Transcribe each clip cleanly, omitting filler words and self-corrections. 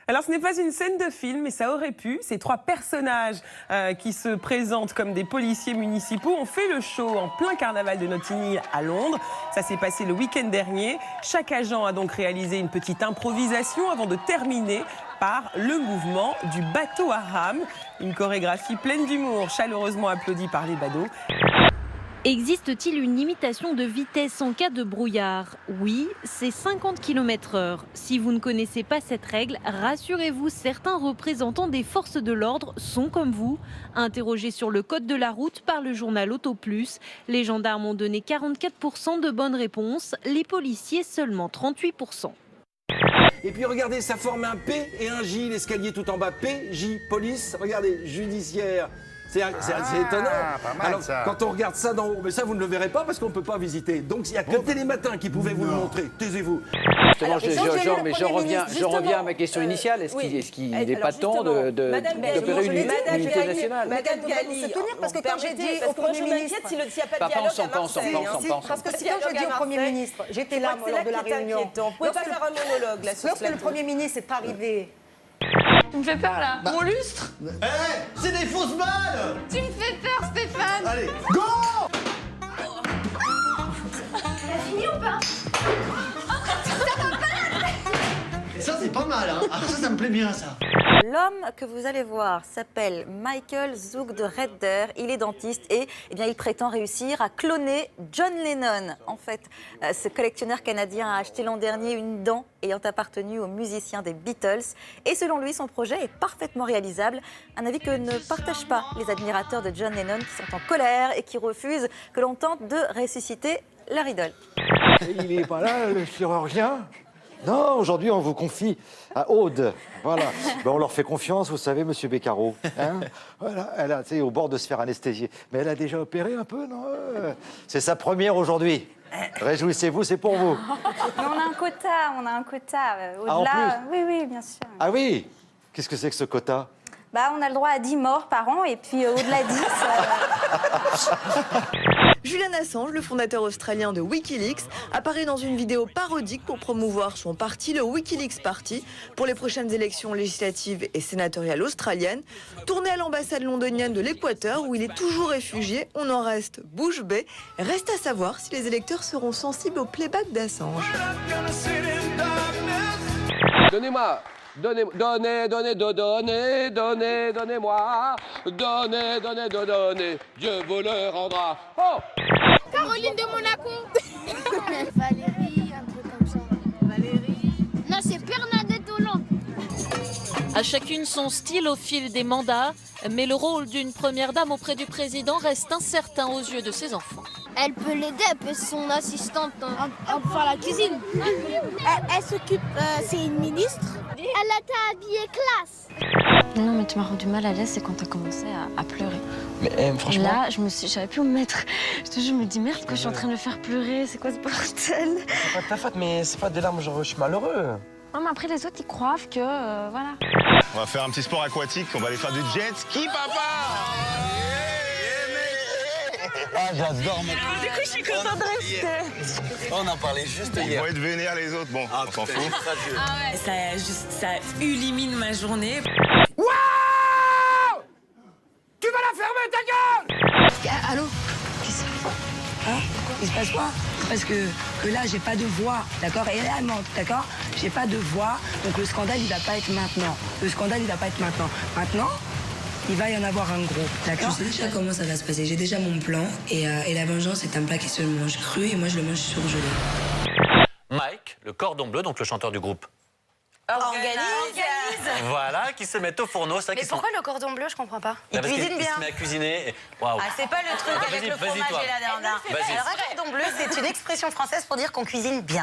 Alors, ce n'est pas une scène de film, mais ça aurait pu. Ces trois personnages qui se présentent comme des policiers municipaux ont fait le show en plein carnaval de Notting Hill à Londres. Ça s'est passé le week-end dernier. Chaque agent a donc réalisé une petite improvisation avant de terminer par le mouvement du bateau à rame. Une chorégraphie pleine d'humour, chaleureusement applaudie par les badauds. Existe-t-il une limitation de vitesse en cas de brouillard? Oui, c'est 50 km/h. Si vous ne connaissez pas cette règle, rassurez-vous, certains représentants des forces de l'ordre sont comme vous. Interrogés sur le code de la route par le journal Auto Plus, les gendarmes ont donné 44% de bonnes réponses, les policiers seulement 38%. Et puis regardez, ça forme un P et un J, l'escalier tout en bas. P, J, police. Regardez, judiciaire. C'est étonnant. Pas mal, alors, ça. quand on regarde ça d'en haut, mais ça vous ne le verrez pas parce qu'on ne peut pas visiter. Donc il n'y a que Télématin qui pouvait vous le montrer. Taisez-vous. Justement, je reviens à ma question initiale. Est-ce qu'il n'est pas temps d'opérer une unité nationale? Madame Galli, se tenir parce que quand j'ai dit au Premier ministre, s'il n'y a pas de dialogue à Marseille, parce que quand j'ai dit au Premier ministre, j'étais là lors de la réunion. Vous ne pouvez pas faire un monologue là. Lorsque le Premier ministre est arrivé. Tu me fais peur là. Mon lustre. C'est des fausses balles. Tu me fais peur, Stéphane. Allez, go. T'as fini ou pas? Et ça, c'est pas mal, hein. Alors ça me plaît bien, ça. L'homme que vous allez voir s'appelle Michael Zook de Redder. Il est dentiste et il prétend réussir à cloner John Lennon. En fait, ce collectionneur canadien a acheté l'an dernier une dent ayant appartenu aux musiciens des Beatles. Et selon lui, son projet est parfaitement réalisable. Un avis que ne partagent pas les admirateurs de John Lennon qui sont en colère et qui refusent que l'on tente de ressusciter leur idole. Il n'est pas là, le chirurgien? Non, aujourd'hui, on vous confie à Aude. Voilà. Ben, on leur fait confiance, vous savez, monsieur Beccaro. Hein, voilà. Elle est au bord de se faire anesthésier. Mais elle a déjà opéré un peu, non? C'est sa première aujourd'hui. Réjouissez-vous, c'est pour vous. Mais on a un quota. Au-delà, en plus oui, bien sûr. Ah oui? Qu'est-ce que c'est que ce quota? On a le droit à 10 morts par an et puis au-delà de 10... Julian Assange, le fondateur australien de Wikileaks, apparaît dans une vidéo parodique pour promouvoir son parti, le Wikileaks Party, pour les prochaines élections législatives et sénatoriales australiennes. Tourné à l'ambassade londonienne de l'Équateur, où il est toujours réfugié, on en reste bouche bée. Reste à savoir si les électeurs seront sensibles au playback d'Assange. Donnez-moi. Donnez-moi. Donnez. Dieu vous le rendra. Oh! Caroline de Monaco. Valérie, un truc comme ça. Valérie. Non, c'est Bernadette Hollande. À chacune son style au fil des mandats, mais le rôle d'une première dame auprès du président reste incertain aux yeux de ses enfants. Elle peut l'aider, elle peut être son assistante à faire la cuisine. Elle s'occupe, c'est une ministre. Elle a été habillée classe. Non, mais tu m'as rendu mal à l'aise, c'est quand t'as commencé à pleurer. Mais franchement... Là, j'avais pu me mettre... Je me dis, merde, que je suis en train de le faire pleurer, c'est quoi ce bordel? C'est pas de ta faute, mais c'est pas des larmes, genre je suis malheureux. Non, mais après, les autres, ils croient que... voilà. On va faire un petit sport aquatique. On va aller faire du jet ski, papa. Ah, j'adore ma... Du coup, je suis contente de rester. On en parlait juste Ils hier. vont être vénères les autres. Bon, on s'en fout. Ça illumine ma journée. Waouh! Tu vas la fermer, ta gueule! Allô? Il se passe quoi? Parce que là, j'ai pas de voix, d'accord? Et elle mente, d'accord? J'ai pas de voix, donc le scandale, il va pas être maintenant. Maintenant, il va y en avoir un gros, d'accord? Je sais déjà comment ça va se passer. J'ai déjà mon plan et la vengeance est un plat qui se mange cru et moi je le mange surgelé. Mike, le cordon bleu, donc le chanteur du groupe. Organise. Voilà, qui se mettent au fourneau. Ça, Mais pourquoi le cordon bleu, je comprends pas? Il cuisine bien. Il se met à cuisiner. Et... Waouh. Ah, c'est pas le truc avec le fromage et la dinde. Alors, un cordon bleu, c'est une expression française pour dire qu'on cuisine bien.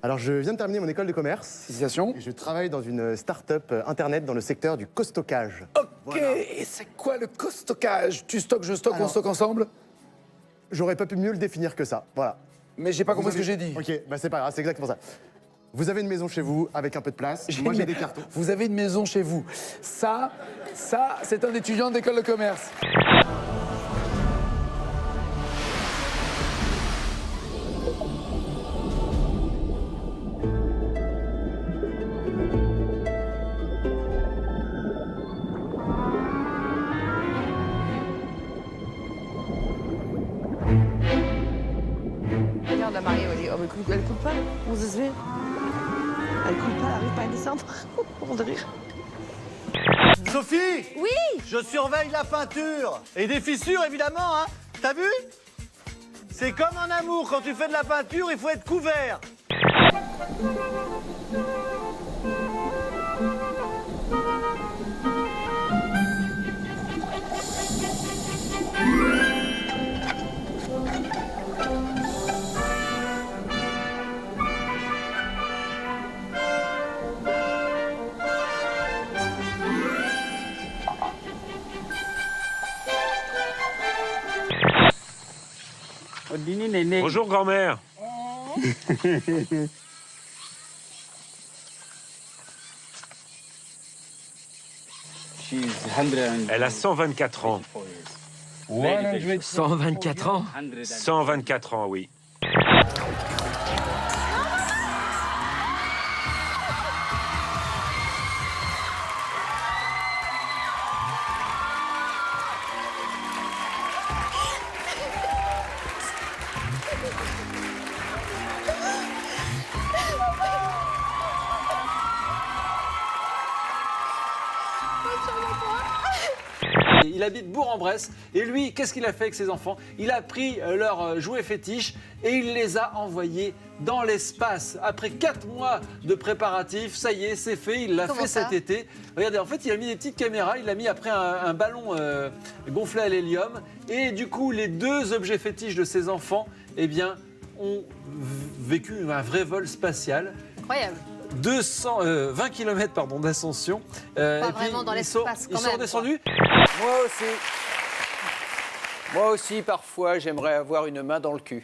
Alors, je viens de terminer mon école de commerce. Félicitations. Et je travaille dans une start-up internet dans le secteur du costockage. Ok, voilà. Et c'est quoi le costockage? Tu stockes, je stocke, on stocke ensemble? J'aurais pas pu mieux le définir que ça. Voilà. Mais j'ai pas compris ce que j'ai dit. Ok, c'est pas grave, c'est exactement ça. Vous avez une maison chez vous avec un peu de place. Moi, j'ai des cartons. Vous avez une maison chez vous. Ça, c'est un étudiant d'école de commerce. Elle coule pas. Comment ça se fait? Elle coule pas, elle arrive pas à descendre. On dirait. Sophie! Oui! Je surveille la peinture. Et des fissures, évidemment, hein. T'as vu? C'est comme en amour, quand tu fais de la peinture, il faut être couvert. Bonjour grand-mère. Elle a 124 ans. 124 ans? 124 ans, oui. Il habite Bourg-en-Bresse et lui, qu'est-ce qu'il a fait avec ses enfants? Il a pris leurs jouets fétiches et il les a envoyés dans l'espace. Après 4 mois de préparatifs, ça y est, c'est fait, il l'a fait cet été. Regardez, en fait, il a mis des petites caméras, il l'a mis après un ballon gonflé à l'hélium et du coup, les 2 objets fétiches de ses enfants, eh bien, ont vécu un vrai vol spatial. Incroyable. 20 km d'ascension. Pas vraiment dans l'espace quand même. Ils sont redescendus. Moi aussi, parfois, j'aimerais avoir une main dans le cul.